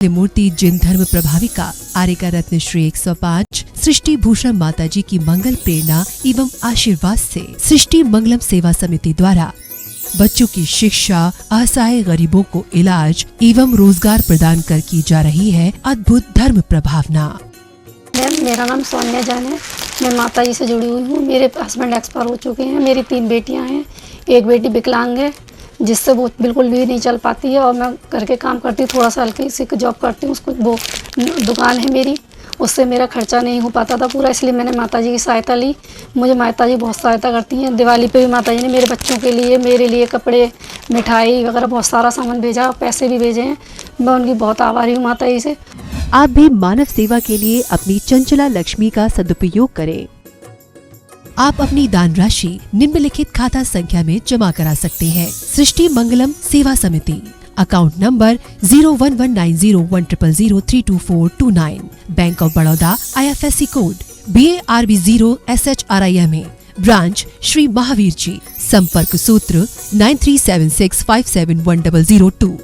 मूर्ति जिन धर्म प्रभाविका आर्यका रत्न श्री 105 सृष्टि भूषण माताजी की मंगल प्रेरणा एवं आशीर्वाद से सृष्टि मंगलम सेवा समिति द्वारा बच्चों की शिक्षा, असहाय गरीबों को इलाज एवं रोजगार प्रदान कर की जा रही है अद्भुत धर्म प्रभावना। मैम, मेरा नाम सोनिया जान है। मैं माताजी से जुड़ी हुई हूँ। मेरे हस्बैंड एक्सपायर हो चुके हैं। मेरी 3 बेटियाँ हैं। एक बेटी विकलांग है जिससे वो बिल्कुल भी नहीं चल पाती है और मैं घर के काम करती हूँ, थोड़ा सा हल्की सी जॉब करती हूँ। उसको वो दुकान है मेरी, उससे मेरा खर्चा नहीं हो पाता था पूरा, इसलिए मैंने माताजी की सहायता ली। मुझे माताजी बहुत सहायता करती हैं। दिवाली पे भी माताजी ने मेरे बच्चों के लिए, मेरे लिए कपड़े, मिठाई वगैरह बहुत सारा सामान भेजा, पैसे भी भेजे हैं। मैं उनकी बहुत आभारी हूँ माताजी से। आप भी मानव सेवा के लिए अपनी चंचला लक्ष्मी का सदुपयोग करें। आप अपनी दान राशि निम्नलिखित खाता संख्या में जमा करा सकते हैं। सृष्टि Mangalam Seva Samiti, account number 01190100032429, Bank of Baroda, IFSC code BARB0SHRIMA, branch Shri Mahavir ji, संपर्क सूत्र 9376571002।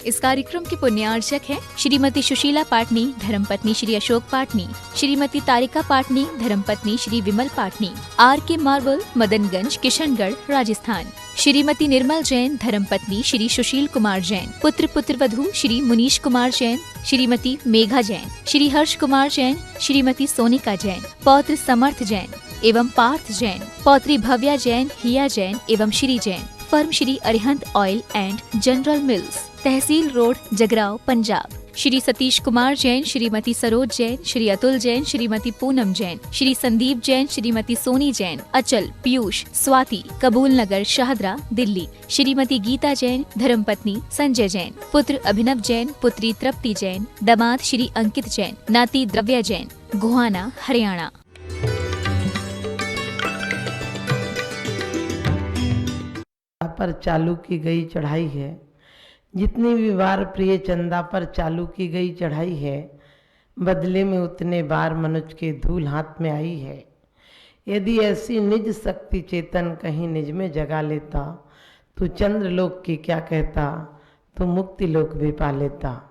इस कार्यक्रम के पुण्यार्चक हैं श्रीमती सुशीला पाटनी, धर्मपत्नी श्री अशोक पाटनी, श्रीमती तारिका पाटनी, धर्मपत्नी श्री विमल पाटनी, RK मार्बल, मदनगंज, किशनगढ़, राजस्थान। श्रीमती निर्मल जैन, धर्मपत्नी श्री सुशील कुमार जैन, पुत्र पुत्रवधू श्री मुनीश कुमार जैन, श्रीमती मेघा जैन, श्री हर्ष कुमार जैन, श्रीमती सोनिका जैन, पौत्र समर्थ जैन एवं पार्थ जैन, पौत्री भव्या जैन, हिया जैन एवं Shri Jain, firm Shri Arihant Oil and General Mills, Tehsil Road, Jagraon, Punjab. Shri Satish Kumar Jain, Shrimati Saroj Jain, Shri Atul Jain, Shrimati Poonam Jain, Shri Sandeep Jain, Shrimati Soni Jain, Achal, Piyush, Swati, कबूल नगर, शाहदरा, दिल्ली। श्रीमती गीता जैन, धर्मपत्नी संजय जैन, पुत्र अभिनव जैन, पुत्री तृप्ति जैन, दामाद श्री अंकित जैन, नाती द्रव्या जैन, गोहाना, हरियाणा। पर चालू की गई चढ़ाई है, जितनी भी बार प्रिय चंदा पर चालू की गई चढ़ाई है, बदले में उतने बार मनुज के धूल हाथ में आई है। यदि ऐसी निज शक्ति चेतन कहीं निज में जगा लेता, तू चंद्रलोक की क्या कहता, तू मुक्ति लोक भी पा लेता।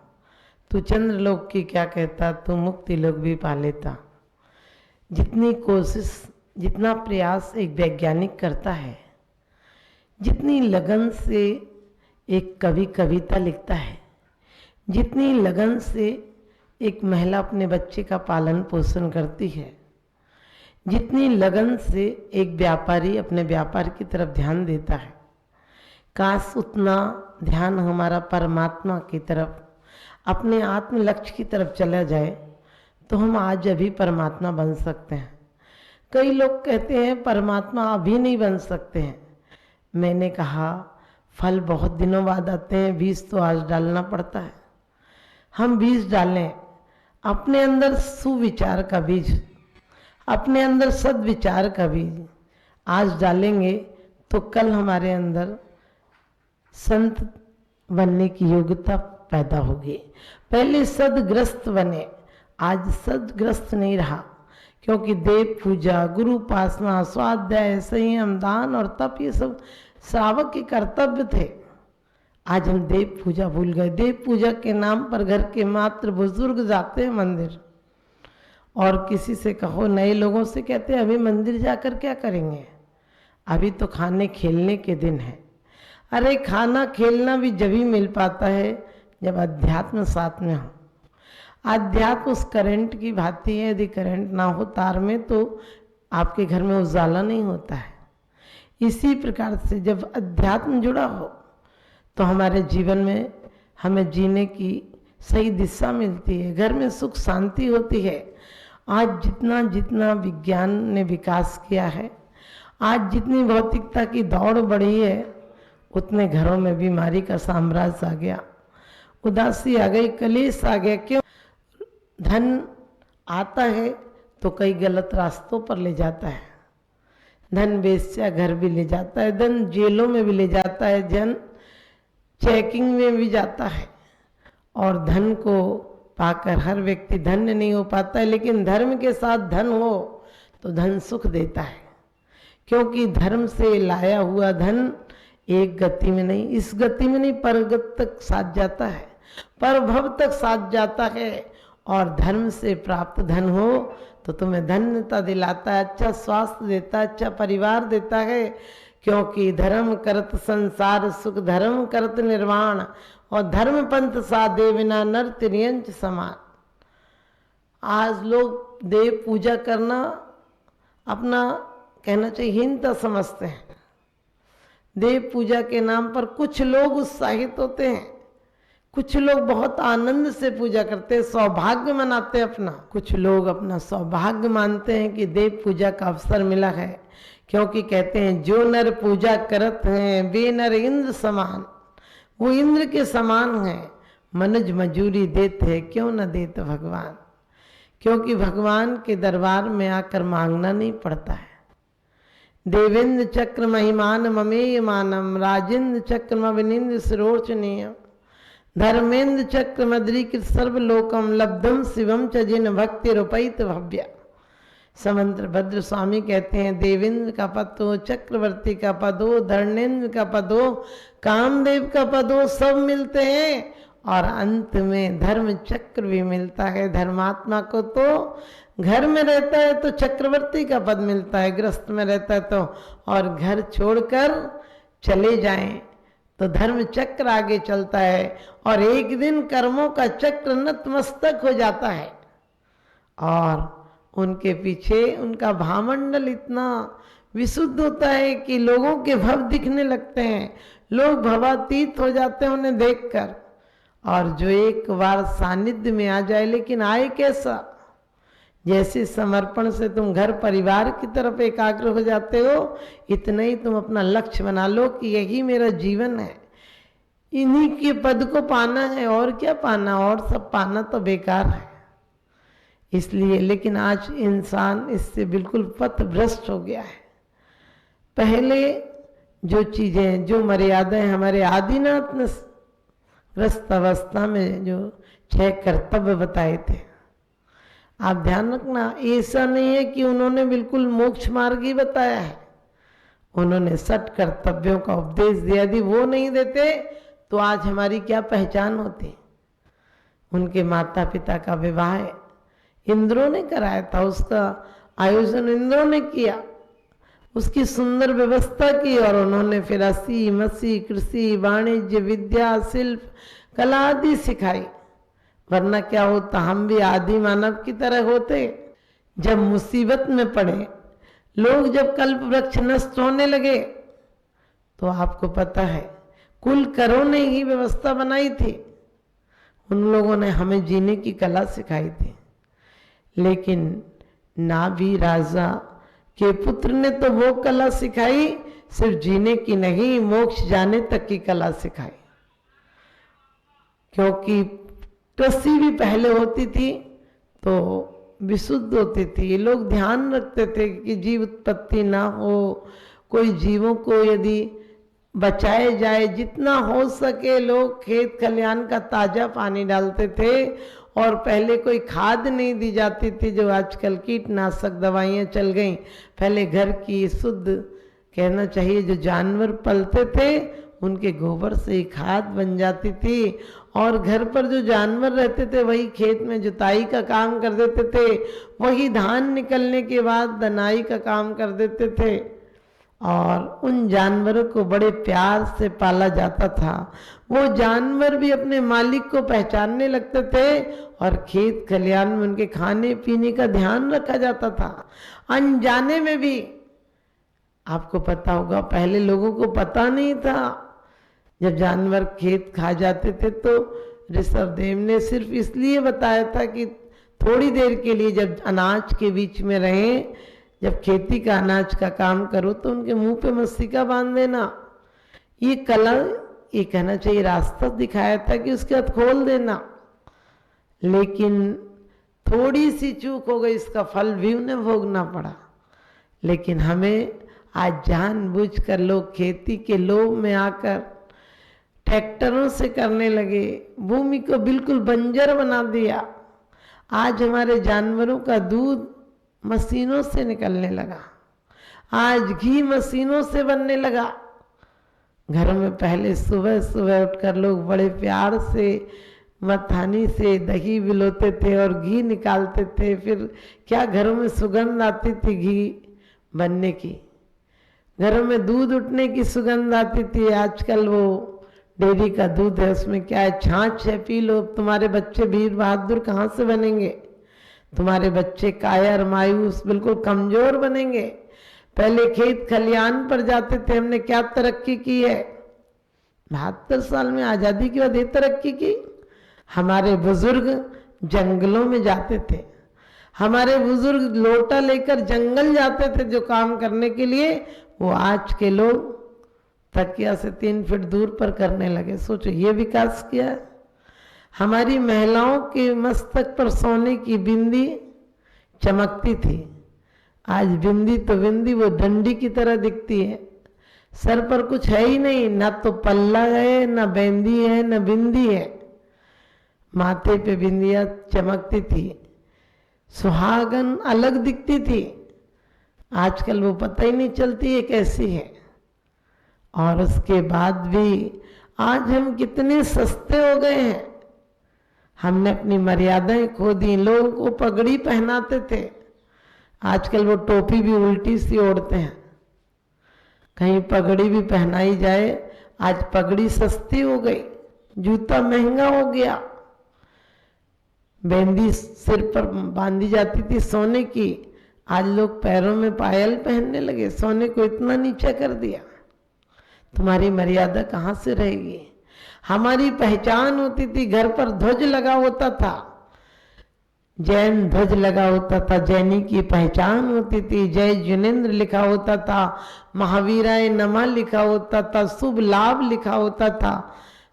तू चंद्रलोक की क्या कहता, तू मुक्ति लोक भी पा लेता। जितनी कोशिश, जितना प्रयास एक वैज्ञानिक करता है, जितनी लगन से एक कवि कविता लिखता है, जितनी लगन से एक महिला अपने बच्चे का पालन पोषण करती है, जितनी लगन से एक व्यापारी अपने व्यापार की तरफ ध्यान देता है, काश उतना ध्यान हमारा परमात्मा की तरफ, अपने आत्म लक्ष्य की तरफ चला जाए तो हम आज अभी परमात्मा बन सकते हैं। कई लोग कहते हैं परमात्मा अभी नहीं बन सकते हैं। मैंने कहा फल बहुत दिनों बाद आते हैं, बीज तो आज डालना पड़ता है। हम बीज डालें, अपने अंदर सुविचार का बीज, अपने अंदर सद्विचार का बीज आज डालेंगे तो कल हमारे अंदर संत बनने की योग्यता पैदा होगी। पहले सदग्रस्त बने, आज सदग्रस्त नहीं रहा, क्योंकि देव पूजा, गुरु उपासना, स्वाध्याय, संयम, दान और तप ये सब श्रावक के कर्तव्य थे। आज हम देव पूजा भूल गए। देव पूजा के नाम पर घर के मात्र बुजुर्ग जाते हैं मंदिर, और किसी से कहो, नए लोगों से कहते हैं अभी मंदिर जाकर क्या करेंगे, अभी तो खाने खेलने के दिन है। अरे खाना खेलना भी जब ही मिल पाता है जब अध्यात्म साथ में हो। अध्यात्म उस करंट की भांति है, यदि करंट ना हो तार में तो आपके घर में उजाला नहीं होता है। इसी प्रकार से जब अध्यात्म जुड़ा हो तो हमारे जीवन में हमें जीने की सही दिशा मिलती है, घर में सुख शांति होती है। आज जितना जितना विज्ञान ने विकास किया है, आज जितनी भौतिकता की दौड़ बढ़ी है, उतने घरों में बीमारी का साम्राज्य आ गया, उदासी आ गई, कलेश आ गया। क्यों? धन आता है तो कई गलत रास्तों पर ले जाता है। धन वेश्या घर भी ले जाता है, धन जेलों में भी ले जाता है, धन चेकिंग में भी जाता है। और धन को पाकर हर व्यक्ति धन्य नहीं हो पाता है, लेकिन धर्म के साथ धन हो तो धन सुख देता है, क्योंकि धर्म से लाया हुआ धन एक गति में नहीं, इस गति में नहीं, परगत तक साथ जाता है, पर भव तक साथ जाता है। और धर्म से प्राप्त धन हो तो तुम्हें धन्यता दिलाता है, अच्छा स्वास्थ्य देता है, अच्छा परिवार देता है। क्योंकि धर्म करत संसार सुख, धर्म करत निर्वाण, और धर्म पंथ साधे बिना नर त्रियंच समान। आज लोग देव पूजा करना अपना कहना चाहिए हीनता समझते हैं। देव पूजा के नाम पर कुछ लोग उत्साहित होते हैं, कुछ लोग बहुत आनंद से पूजा करते हैं, सौभाग्य मनाते हैं अपना। कुछ लोग अपना सौभाग्य मानते हैं कि देव पूजा का अवसर मिला है, क्योंकि कहते हैं जो नर पूजा करत हैं वे नर इंद्र समान। वो इंद्र के समान हैं, मनुज मजूरी देते हैं क्यों न देते भगवान। क्योंकि भगवान के दरबार में आकर मांगना नहीं पड़ता है। देवेंद्र चक्र महिमान ममेय मानम, राजेंद्र चक्र मविनिंद्र सिरोचनीयम, धर्मेंद्र चक्र मद्रीकृत सर्वलोकम, लब्धम शिवम च जिन भक्ति रूपैत भव्या। समंत्र भद्र स्वामी कहते हैं देवेंद्र का पद हो, चक्रवर्ती का पद हो, धर्मेंद्र का पद हो, कामदेव का पद हो, सब मिलते हैं। और अंत में धर्म चक्र भी मिलता है। धर्मात्मा को तो घर में रहता है तो चक्रवर्ती का पद मिलता है, गृहस्थ में रहता है तो, और घर छोड़कर चले जाएं तो धर्म चक्र आगे चलता है। और एक दिन कर्मों का चक्र नतमस्तक हो जाता है और उनके पीछे उनका भामंडल इतना विशुद्ध होता है कि लोगों के भव दिखने लगते हैं, लोग भवातीत हो जाते हैं उन्हें देखकर। और जो एक बार सानिध्य में आ जाए, लेकिन आए कैसा, जैसे समर्पण से तुम घर परिवार की तरफ एकाग्र हो जाते हो, इतना ही तुम अपना लक्ष्य बना लो कि यही मेरा जीवन है, इन्हीं के पद को पाना है, और क्या पाना, और सब पाना तो बेकार है। इसलिए लेकिन आज इंसान इससे बिल्कुल पथभ्रष्ट हो गया है। पहले जो चीजें, जो मर्यादाएं हमारे आदिनाथ ने ग्रस्त अवस्था में जो 6 कर्तव्य बताए थे, आप ध्यान रखना, ऐसा नहीं है कि उन्होंने बिल्कुल मोक्ष मार्ग ही बताया है। उन्होंने 60 कर्तव्यों का उपदेश दिया। यदि वो नहीं देते तो आज हमारी क्या पहचान होती। उनके माता पिता का विवाह इंद्रों ने कराया था, उसका आयोजन इंद्रों ने किया, उसकी सुंदर व्यवस्था की, और उन्होंने फिर अस्सी मसी कृषि वाणिज्य विद्या शिल्प कला आदि सिखाई। वरना क्या होता, हम भी आदि मानव की तरह होते। जब मुसीबत में पड़े, लोग जब कल्प वृक्ष नष्ट होने लगे, तो आपको पता है कुल करों ने ही व्यवस्था बनाई थी। उन लोगों ने हमें जीने की कला सिखाई थी। लेकिन नाभि राजा के पुत्र ने तो वो कला सिखाई, सिर्फ जीने की नहीं, मोक्ष जाने तक की कला सिखाई। क्योंकि कृषि भी पहले होती थी तो विशुद्ध होती थी। ये लोग ध्यान रखते थे कि जीव उत्पत्ति ना हो, कोई जीवों को यदि बचाए जाए, जितना हो सके लोग खेत खलिहान का ताजा पानी डालते थे। और पहले कोई खाद नहीं दी जाती थी जो आजकल कीटनाशक दवाइयाँ चल गई। पहले घर की शुद्ध, कहना चाहिए, जो जानवर पलते थे उनके गोबर से ही खाद बन जाती थी। और घर पर जो जानवर रहते थे वही खेत में जुताई का काम कर देते थे, वही धान निकलने के बाद दनाई का काम कर देते थे। और उन जानवरों को बड़े प्यार से पाला जाता था। वो जानवर भी अपने मालिक को पहचानने लगते थे और खेत खलिहान में उनके खाने पीने का ध्यान रखा जाता था। अनजाने में भी आपको पता होगा, पहले लोगों को पता नहीं था। जब जानवर खेत खा जाते थे तो ऋषभदेव ने सिर्फ इसलिए बताया था कि थोड़ी देर के लिए जब अनाज के बीच में रहें, जब खेती का अनाज का काम करो तो उनके मुंह पे मस्तिका बांध देना। ये कला, ये कहना चाहिए रास्ता दिखाया था कि उसके बाद खोल देना। लेकिन थोड़ी सी चूक हो गई, इसका फल भी उन्हें भोगना पड़ा। लेकिन हमें आज जानबूझकर लोग खेती के लोभ में आकर ट्रैक्टरों से करने लगे, भूमि को बिल्कुल बंजर बना दिया। आज हमारे जानवरों का दूध मशीनों से निकलने लगा, आज घी मशीनों से बनने लगा। घरों में पहले सुबह सुबह उठकर लोग बड़े प्यार से मथानी से दही बिलोते थे और घी निकालते थे। फिर क्या घरों में सुगंध आती थी घी बनने की, घरों में दूध उठने की सुगंध आती थी। आजकल वो डेयरी का दूध है, उसमें क्या है, छाछ है, पी लो। तुम्हारे बच्चे वीर बहादुर कहाँ से बनेंगे? तुम्हारे बच्चे कायर मायूस बिल्कुल कमजोर बनेंगे। पहले खेत खलियान पर जाते थे, हमने क्या तरक्की की है? 72 साल में आज़ादी के बाद ये तरक्की की। हमारे बुजुर्ग जंगलों में जाते थे, हमारे बुजुर्ग लोटा लेकर जंगल जाते थे जो काम करने के लिए, वो आज के लोग तकिया से 3 फीट दूर पर करने लगे। सोचो ये विकास किया है। हमारी महिलाओं के मस्तक पर सोने की बिंदी चमकती थी, आज बिंदी तो बिंदी वो डंडी की तरह दिखती है। सर पर कुछ है ही नहीं, ना तो पल्ला है, ना बेंदी है, ना बिंदी है। माथे पे बिंदियां चमकती थी, सुहागन अलग दिखती थी। आजकल वो पता ही नहीं चलती है कैसी है। और उसके बाद भी आज हम कितने सस्ते हो गए हैं, हमने अपनी मर्यादाएं खो दी। लोगों को पगड़ी पहनाते थे, आजकल वो टोपी भी उल्टी सी ओढ़ते हैं। कहीं पगड़ी भी पहनाई जाए, आज पगड़ी सस्ती हो गई, जूता महंगा हो गया। बेंदी सिर पर बांधी जाती थी सोने की, आज लोग पैरों में पायल पहनने लगे। सोने को इतना नीचा कर दिया, तुम्हारी मर्यादा कहाँ से रहेगी? हमारी पहचान होती थी, घर पर ध्वज लगा होता था, जैन ध्वज लगा होता था, जैनी की पहचान होती थी। जय जिनेन्द्र लिखा होता था, महावीराय नमः लिखा होता था, शुभ लाभ लिखा होता था।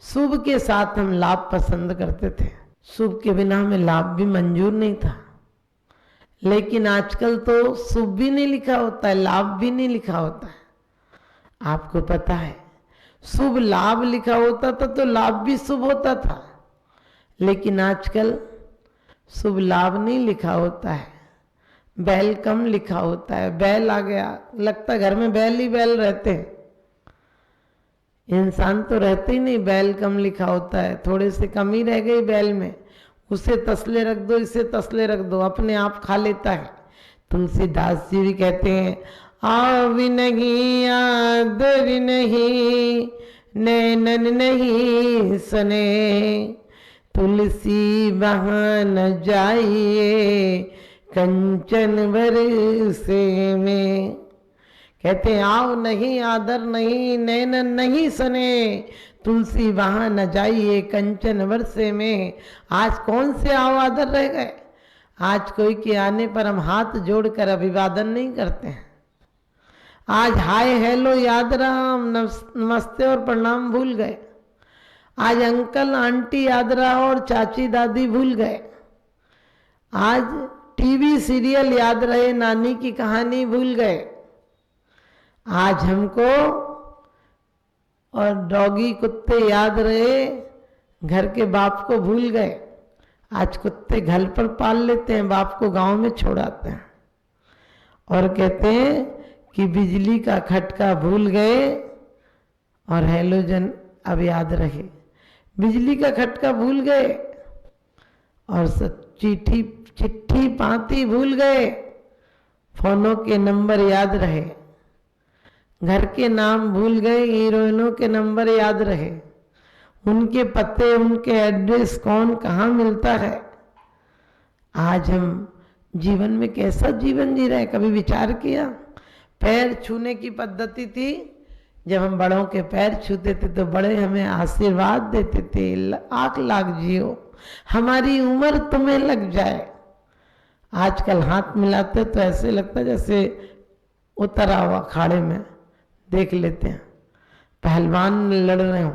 शुभ के साथ हम लाभ पसंद करते थे, शुभ के बिना हमें लाभ भी मंजूर नहीं था। लेकिन आजकल तो शुभ भी नहीं लिखा होता है, लाभ भी नहीं लिखा होता है। आपको पता है, शुभ लाभ लिखा होता था तो लाभ भी शुभ होता था, लेकिन आजकल शुभ लाभ नहीं लिखा होता है, वेलकम लिखा होता है। बैल आ गया, लगता है घर में बैल ही बैल रहते हैं, इंसान तो रहते ही नहीं। वेलकम लिखा होता है, थोड़े से कमी रह गई बैल में, उसे तसले रख दो, इसे तसले रख दो, अपने आप खा लेता है। तुलसीदास जी भी कहते हैं, आव नहीं आदर नहीं नैनन नहीं सने, तुलसी वहाँ न जाइए कंचन बरसे में। कहते हैं आव नहीं आदर नहीं नैनन नहीं सने, तुलसी वहाँ न जाइए कंचन वर्षे में। आज कौन से आव आदर रह गए? आज कोई के आने पर हम हाथ जोड़कर अभिवादन नहीं करते हैं। आज हाय हेलो याद रहा, हम नमस्ते और प्रणाम भूल गए। आज अंकल आंटी याद रहा और चाची दादी भूल गए। आज टीवी सीरियल याद रहे, नानी की कहानी भूल गए। आज हमको और डॉगी कुत्ते याद रहे, घर के बाप को भूल गए। आज कुत्ते घर पर पाल लेते हैं, बाप को गांव में छोड़ाते हैं और कहते हैं कि बिजली का खटका भूल गए और हैलोजन अब याद रहे। बिजली का खटका भूल गए और चिट्ठी पाती भूल गए, फोनों के नंबर याद रहे। घर के नाम भूल गए, हीरोइनों के नंबर याद रहे, उनके पते उनके एड्रेस कौन कहाँ मिलता है। आज हम जीवन में कैसा जीवन जी रहे, कभी विचार किया? पैर छूने की पद्धति थी, जब हम बड़ों के पैर छूते थे तो बड़े हमें आशीर्वाद देते थे, लाख लाख जियो, हमारी उम्र तुम्हें लग जाए। आजकल हाथ मिलाते तो ऐसे लगता है जैसे उतरा हुआ अखाड़े में देख लेते हैं, पहलवान लड़ रहे हो।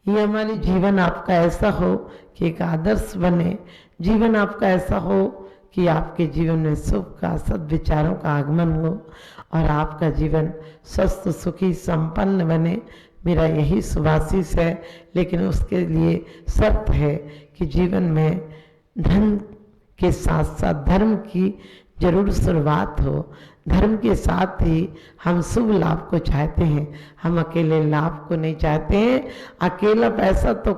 ये हमारी जीवन आपका ऐसा हो कि एक आदर्श बने, जीवन आपका ऐसा हो कि आपके जीवन में सुख का सद्विचारों का आगमन हो और आपका जीवन स्वस्थ सुखी संपन्न बने। मेरा यही शुभाशीष है, लेकिन उसके लिए शर्त है कि जीवन में धन के साथ साथ धर्म की जरूर शुरुआत हो। धर्म के साथ ही हम शुभ लाभ को चाहते हैं, हम अकेले लाभ को नहीं चाहते हैं। अकेला पैसा तो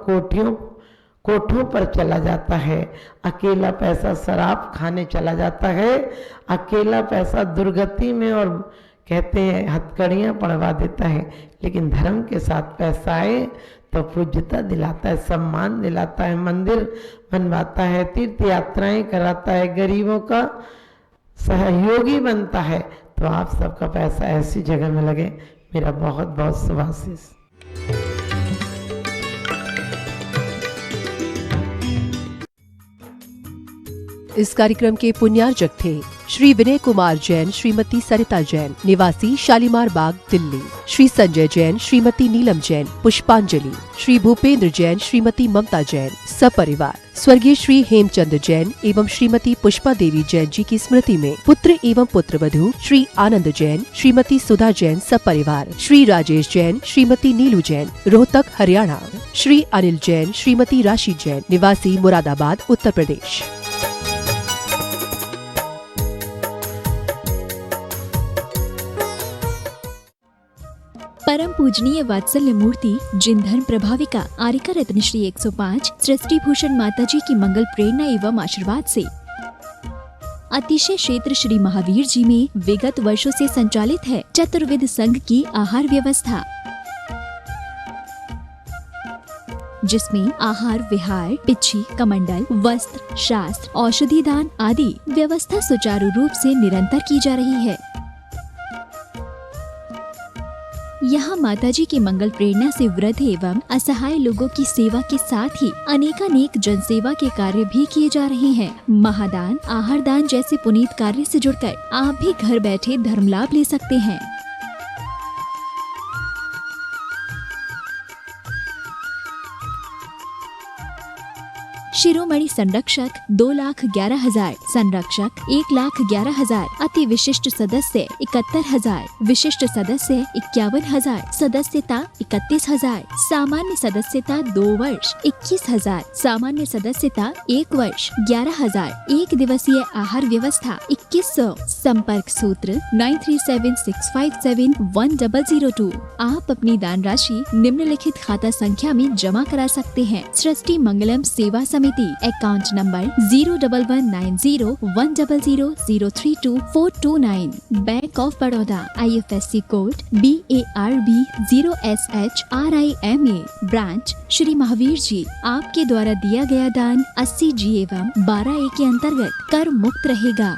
कोठों पर चला जाता है, अकेला पैसा शराब खाने चला जाता है, अकेला पैसा दुर्गति में और कहते हैं हथकड़ियाँ पड़वा देता है। लेकिन धर्म के साथ पैसा आए तो पूज्यता दिलाता है, सम्मान दिलाता है, मंदिर बनवाता है, तीर्थ यात्राएं कराता है, गरीबों का सहयोगी बनता है। तो आप सबका पैसा ऐसी जगह में लगे। मेरा बहुत बहुत शुभाशीष। इस कार्यक्रम के पुण्यार्जक थे श्री विनय कुमार जैन, श्रीमती सरिता जैन, निवासी शालीमार बाग, दिल्ली, श्री संजय जैन, श्रीमती नीलम जैन, पुष्पांजलि, श्री भूपेंद्र जैन, श्रीमती ममता जैन, सपरिवार। स्वर्गीय श्री हेमचंद जैन एवं श्रीमती पुष्पा देवी जैन जी की स्मृति में पुत्र एवं पुत्रवधू श्री आनंद जैन, श्रीमती सुधा जैन, सपरिवार। श्री राजेश जैन, श्रीमती नीलू जैन, रोहतक, हरियाणा। श्री अनिल जैन, श्रीमती राशि जैन, निवासी मुरादाबाद, उत्तर प्रदेश। परम पूजनीय वात्सल्य मूर्ति जिन धर्म प्रभाविका आरिका रत्न श्री 105 सृष्टि भूषण माता जी की मंगल प्रेरणा एवं आशीर्वाद से अतिशय क्षेत्र श्री महावीर जी में विगत वर्षों से संचालित है चतुर्विध संघ की आहार व्यवस्था, जिसमें आहार विहार, पिच्छी, कमंडल, वस्त्र, शास्त्र, औषधि दान आदि व्यवस्था सुचारू रूप से निरंतर की जा रही है। यहाँ माताजी की मंगल प्रेरणा से वृद्ध एवं असहाय लोगों की सेवा के साथ ही अनेकानेक जनसेवा के कार्य भी किए जा रहे हैं। महादान, आहार दान जैसे पुनीत कार्य से जुड़कर आप भी घर बैठे धर्म लाभ ले सकते हैं। शिरोमणि संरक्षक 2,11,000, संरक्षक 1,11,000, अति विशिष्ट सदस्य 71,000, विशिष्ट सदस्य 51,000, सदस्यता 31,000, सामान्य सदस्यता 2 वर्ष 21,000, सामान्य सदस्यता 1 वर्ष 11,000, एक दिवसीय आहार व्यवस्था 2100। संपर्क सूत्र 9376571002। आप अपनी दान राशि निम्नलिखित खाता संख्या में जमा करा सकते हैं। सृष्टि Mangalam Seva Samiti, account number 011901000032429, Bank of Baroda, IFSC code BARB 0SHRIMA, branch Shri Mahavir ji. आपके द्वारा दिया गया दान 80G एवं 12A के अंतर्गत कर मुक्त रहेगा।